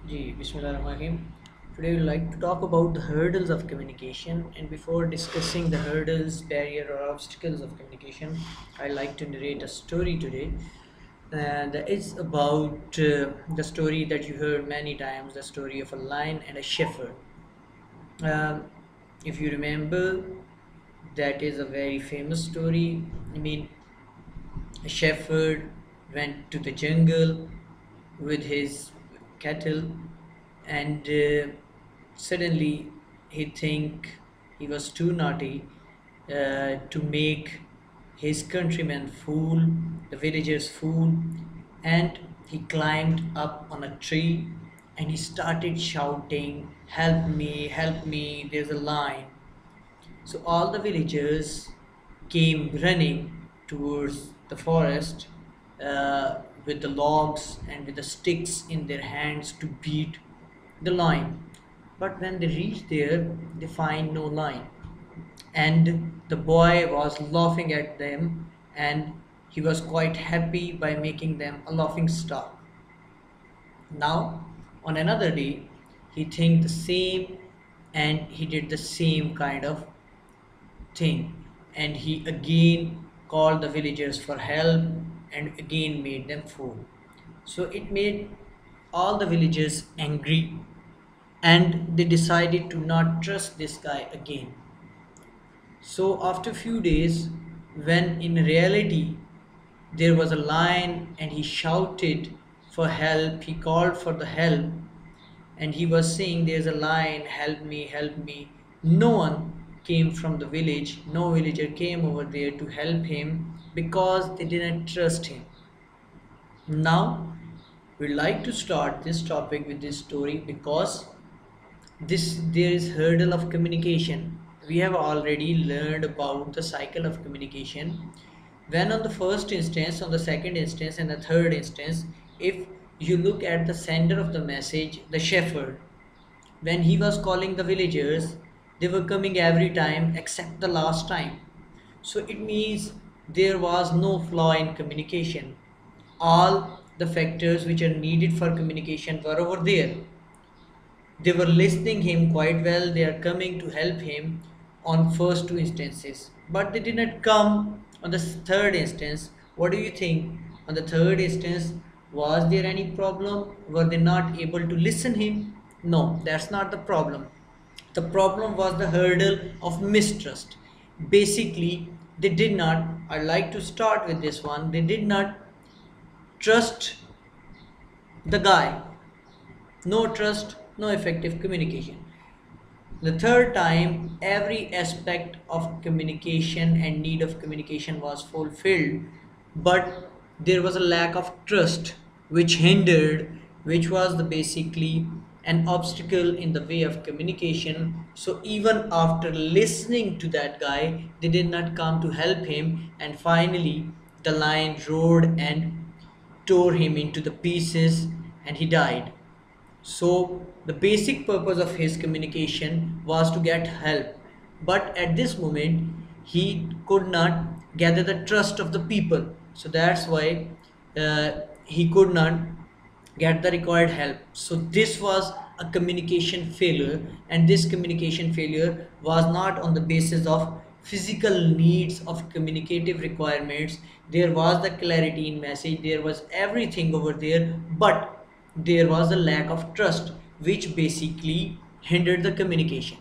Ji, Bismillahirrahmanirrahim. Today we would like to talk about the hurdles of communication. And before discussing the hurdles, barrier, or obstacles of communication, I'd like to narrate a story today. And it's about the story that you heard many times, the story of a lion and a shepherd. Um, if you remember, that is a very famous story. I mean, a shepherd went to the jungle with his cattle, and suddenly he think he was too naughty to make his countrymen fool, the villagers fool, and he climbed up on a tree and he started shouting, help me, there's a lion. So all the villagers came running towards the forest with the logs and with the sticks in their hands to beat the lion. But when they reach there, they find no lion. And the boy was laughing at them, and he was quite happy by making them a laughing stock. Now, on another day, he think the same and he did the same kind of thing, and he again called the villagers for help and again made them fool. So it made all the villagers angry, and they decided to not trust this guy again. So after few days, when in reality there was a lion and he shouted for help, he called for the help, and he was saying, there's a lion, help me. No one came from the village, no villager came over there to help him because they didn't trust him. Now, we'd like to start this topic with this story because there is hurdle of communication. We have already learned about the cycle of communication. When on the first instance, on the second instance, and the third instance, if you look at the sender of the message, the shepherd, when he was calling the villagers, they were coming every time except the last time. So it means there was no flaw in communication. All the factors which are needed for communication were over there. They were listening him quite well, they are coming to help him on first two instances, but they did not come on the third instance. What do you think? On the third instance, was there any problem? Were they not able to listen him? No, that's not the problem. The problem was the hurdle of mistrust. Basically, they did not, I'd like to start with this one, they did not trust the guy. No trust, no effective communication. The third time, every aspect of communication and need of communication was fulfilled, but there was a lack of trust which hindered, which was the basically an obstacle in the way of communication. So even after listening to that guy, they did not come to help him, and finally the lion roared and tore him into the pieces and he died. So the basic purpose of his communication was to get help. But at this moment, he could not gather the trust of the people. So that's why he could not get the required help. So this was a communication failure, and this communication failure was not on the basis of physical needs of communicative requirements. There was the clarity in message, there was everything over there, but there was a lack of trust which basically hindered the communication.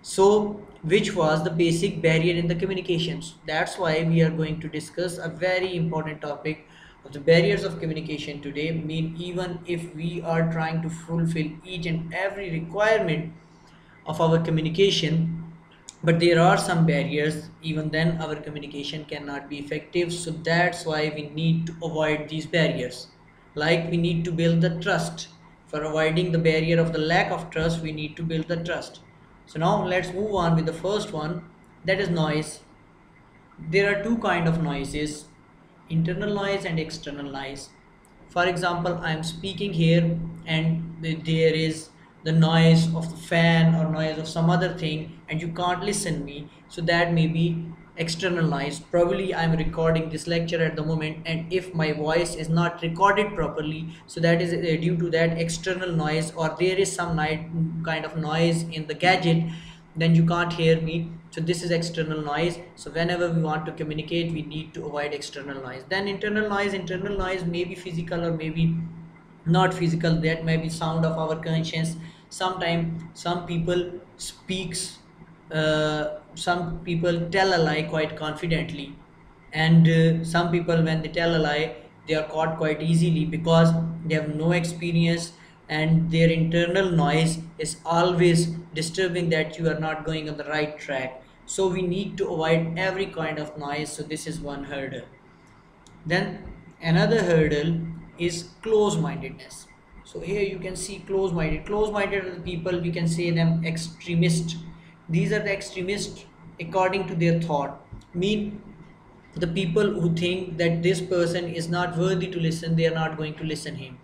So which was the basic barrier in the communications. That's why we are going to discuss a very important topic of the barriers of communication today. I mean, even if we are trying to fulfill each and every requirement of our communication, but there are some barriers, even then our communication cannot be effective. So that's why we need to avoid these barriers. Like, we need to build the trust. For avoiding the barrier of the lack of trust, we need to build the trust. So now let's move on with the first one, that is noise. There are two kind of noises, internal noise and external noise. For example, I am speaking here and there is the noise of the fan or noise of some other thing and you can't listen me, so that may be external noise. Probably I'm recording this lecture at the moment, and if my voice is not recorded properly, so that is due to that external noise, or there is some kind of noise in the gadget, then you can't hear me. So this is external noise. So whenever we want to communicate, we need to avoid external noise. Then internal noise may be physical or maybe not physical. That may be sound of our conscience. Sometimes some people speaks, some people tell a lie quite confidently, and some people, when they tell a lie, they are caught quite easily because they have no experience, and their internal noise is always disturbing that you are not going on the right track. So we need to avoid every kind of noise. So this is one hurdle. Then another hurdle is close-mindedness. So here you can see close-minded. Close-minded are the people, we can say them extremist. These are the extremists according to their thought. Mean the people who think that this person is not worthy to listen, they are not going to listen him.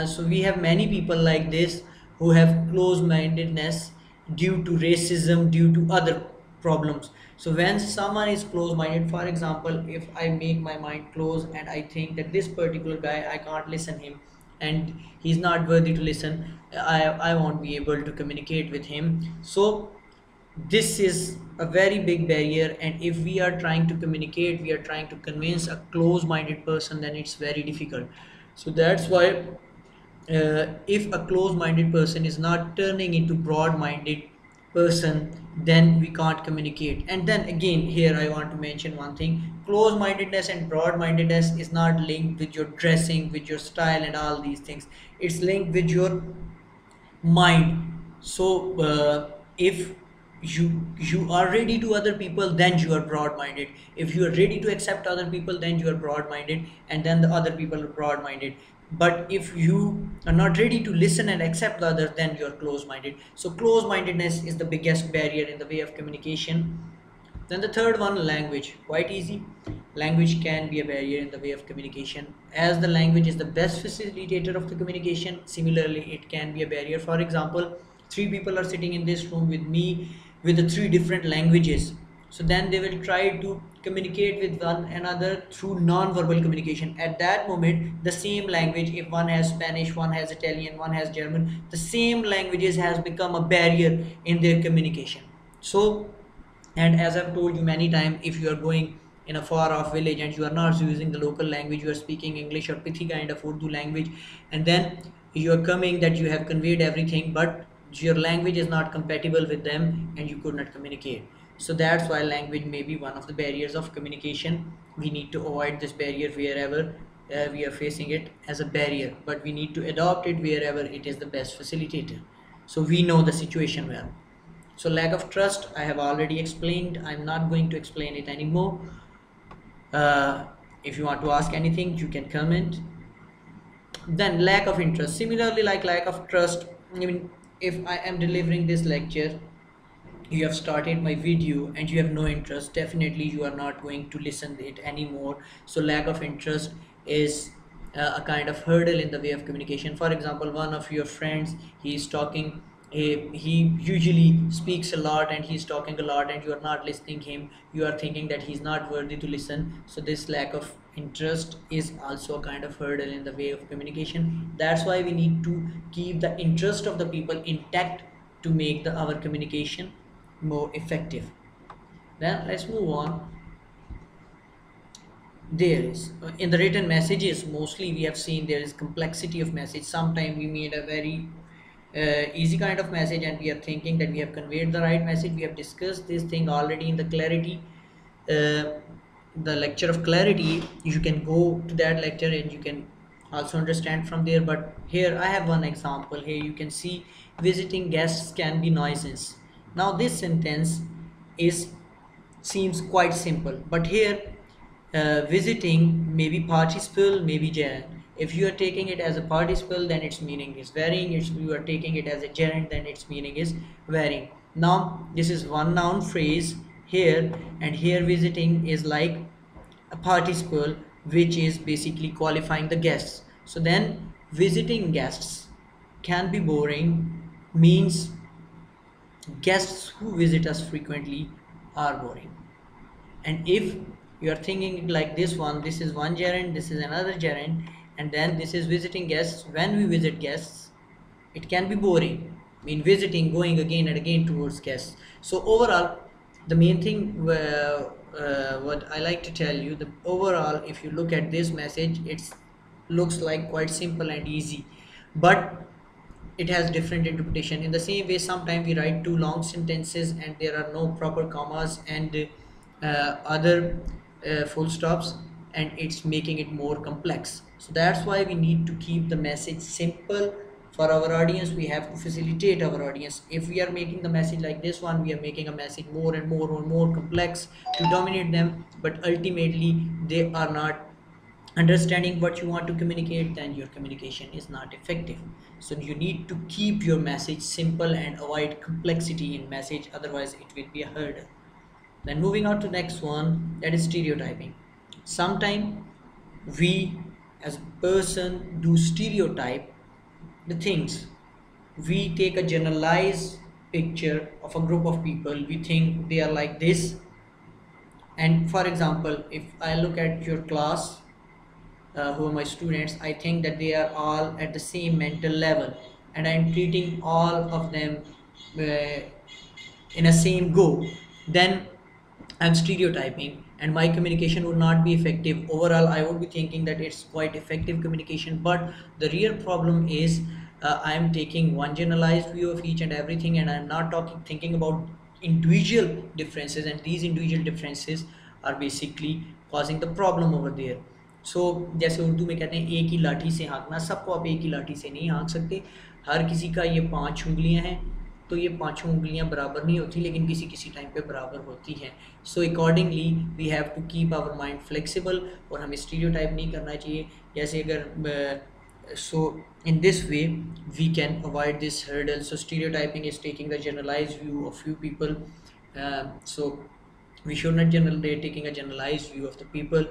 So we have many people like this who have close-mindedness due to racism, due to other problems. So when someone is close-minded, for example, if I make my mind close and I think that this particular guy, I can't listen him and he's not worthy to listen, I won't be able to communicate with him. So this is a very big barrier, and if we are trying to communicate, we are trying to convince a close-minded person, then it's very difficult. So that's why if a close-minded person is not turning into broad-minded person, then we can't communicate. And then again, here I want to mention one thing: close-mindedness and broad-mindedness is not linked with your dressing, with your style and all these things. It's linked with your mind. So if you are ready to other people, then you are broad-minded. If you are ready to accept other people, then you are broad-minded, and then the other people are broad-minded. But if you are not ready to listen and accept the others, then you are close-minded. So close-mindedness is the biggest barrier in the way of communication. Then the third one, language. Quite easy. Language can be a barrier in the way of communication. As the language is the best facilitator of the communication, similarly, it can be a barrier. For example, three people are sitting in this room with me with the three different languages. So then they will try to communicate with one another through non-verbal communication. At that moment, the same language, if one has Spanish, one has Italian, one has German, the same languages has become a barrier in their communication. So, and as I've told you many times, if you are going in a far off village and you are not using the local language, you are speaking English or Pithi kind of Urdu language, and then you are coming that you have conveyed everything, but your language is not compatible with them and you could not communicate. So that's why language may be one of the barriers of communication. We need to avoid this barrier wherever we are facing it as a barrier, but we need to adopt it wherever it is the best facilitator. So we know the situation well. So lack of trust, I have already explained. I'm not going to explain it anymore. If you want to ask anything, you can comment. Then lack of interest. Similarly, like lack of trust, I mean, if I am delivering this lecture, you have started my video and you have no interest, definitely you are not going to listen to it anymore. So lack of interest is a kind of hurdle in the way of communication. For example, one of your friends, he is talking, he usually speaks a lot and he's talking a lot and you are not listening him, you are thinking that he's not worthy to listen. So this lack of interest is also a kind of hurdle in the way of communication. That's why we need to keep the interest of the people intact to make our communication more effective. Then let's move on. There is in the written messages, mostly we have seen there is complexity of message. Sometimes we made a very easy kind of message and we are thinking that we have conveyed the right message. We have discussed this thing already in the clarity, the lecture of clarity. You can go to that lecture and you can also understand from there. But here I have one example. Here you can see visiting guests can be nuisance. Now this sentence is seems quite simple, but here visiting may be participle, maybe gerund. If you are taking it as a participle, then its meaning is varying. If you are taking it as a gerund, then its meaning is varying. Now this is one noun phrase here, and here visiting is like a participle which is basically qualifying the guests. So then visiting guests can be boring means guests who visit us frequently are boring. And if you are thinking like this one, this is one gerund, this is another gerund, and then this is visiting guests. When we visit guests, it can be boring. I mean, visiting, going again and again towards guests. So overall, the main thing, what I like to tell you, the overall, if you look at this message, it looks like quite simple and easy, but it has different interpretation. In the same way, sometimes we write too long sentences and there are no proper commas and other full stops, and it's making it more complex. So that's why we need to keep the message simple for our audience. We have to facilitate our audience. If we are making the message like this one, we are making a message more and more and more complex to dominate them, but ultimately they are not understanding what you want to communicate, then your communication is not effective. So you need to keep your message simple and avoid complexity in message, otherwise it will be a hurdle. Then moving on to next one, that is stereotyping. Sometimes we as a person do stereotype the things. We take a generalized picture of a group of people, we think they are like this. And for example, if I look at your class, who are my students, I think that they are all at the same mental level, and I'm treating all of them in a same go. Then I'm stereotyping, and my communication would not be effective. Overall, I would be thinking that it's quite effective communication, but the real problem is I'm taking one generalized view of each and everything, and I'm not thinking about individual differences, and these individual differences are basically causing the problem over there. सो जैसे उर्दू में कहते हैं एक ही लाठी से हाँकना, सबको आप एक ही लाठी से नहीं हाँक सकते। हर किसी का ये 5 उंगलियां हैं, तो ये पाँचों उंगलियां बराबर नहीं होती, लेकिन किसी किसी टाइम पे बराबर होती हैं। So accordingly we have to keep our mind flexible, और हमें स्टीरियोटाइप नहीं करना चाहिए। जैसे अगर so in this way we can avoid this hurdle. So stereotyping is taking the generalised view of few people. So we should not generally taking a generalized view of the people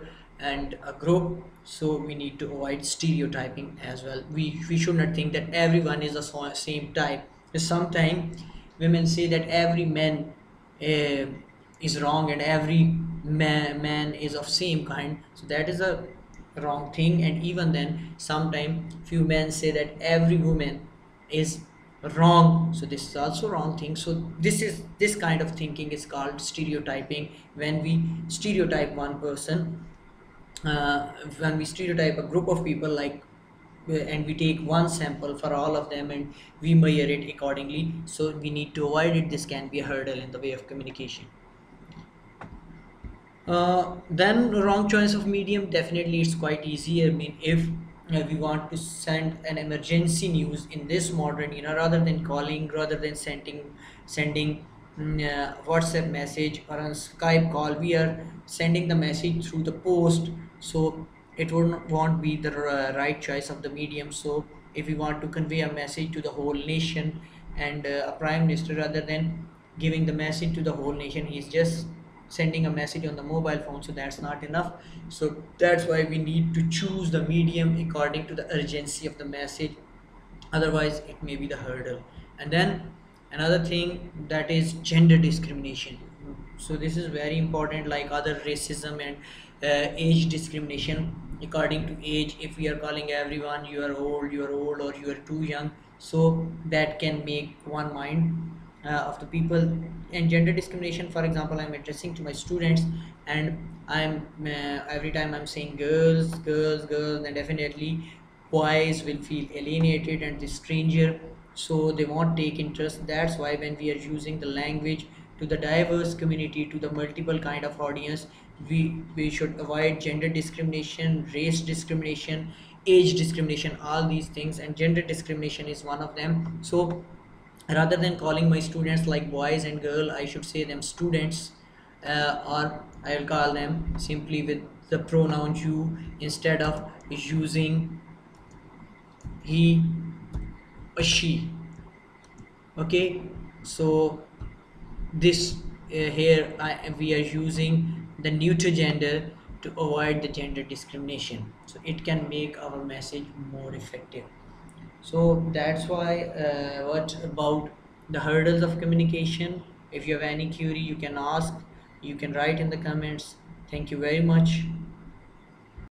and a group. So we need to avoid stereotyping as well. We should not think that everyone is the same type. Sometimes women say that every man uh, is wrong and every man is of same kind. So that is a wrong thing. And even then, sometimes few men say that every woman is wrong, so this is also wrong thing. So this kind of thinking is called stereotyping. When we stereotype one person, when we stereotype a group of people, like and we take one sample for all of them and we measure it accordingly, so we need to avoid it. This can be a hurdle in the way of communication. Then wrong choice of medium, definitely it's quite easy. I mean, if we want to send an emergency news in this modern era, rather than calling, rather than sending WhatsApp message or a Skype call, we are sending the message through the post. So it won't be the right choice of the medium. So if we want to convey a message to the whole nation, and a prime minister, rather than giving the message to the whole nation, he's just sending a message on the mobile phone, so that's not enough. So that's why we need to choose the medium according to the urgency of the message, otherwise it may be the hurdle. And then another thing, that is gender discrimination. So this is very important, like other racism and age discrimination according to age. If we are calling everyone you are old, or you are too young, so that can make one mind of the people. And gender discrimination, for example, I'm addressing to my students, and I'm every time I'm saying girls, girls, girls, then definitely boys will feel alienated and the stranger, so they won't take interest. That's why when we are using the language to the diverse community, to the multiple kind of audience, we should avoid gender discrimination, race discrimination, age discrimination, all these things, and gender discrimination is one of them. So rather than calling my students like boys and girl, I should say them students, or I'll call them simply with the pronoun you, instead of using he or she. Okay, so this here we are using the neuter gender to avoid the gender discrimination, so it can make our message more effective. So that's why what about the hurdles of communication? If you have any query, you can ask. You can write in the comments. Thank you very much.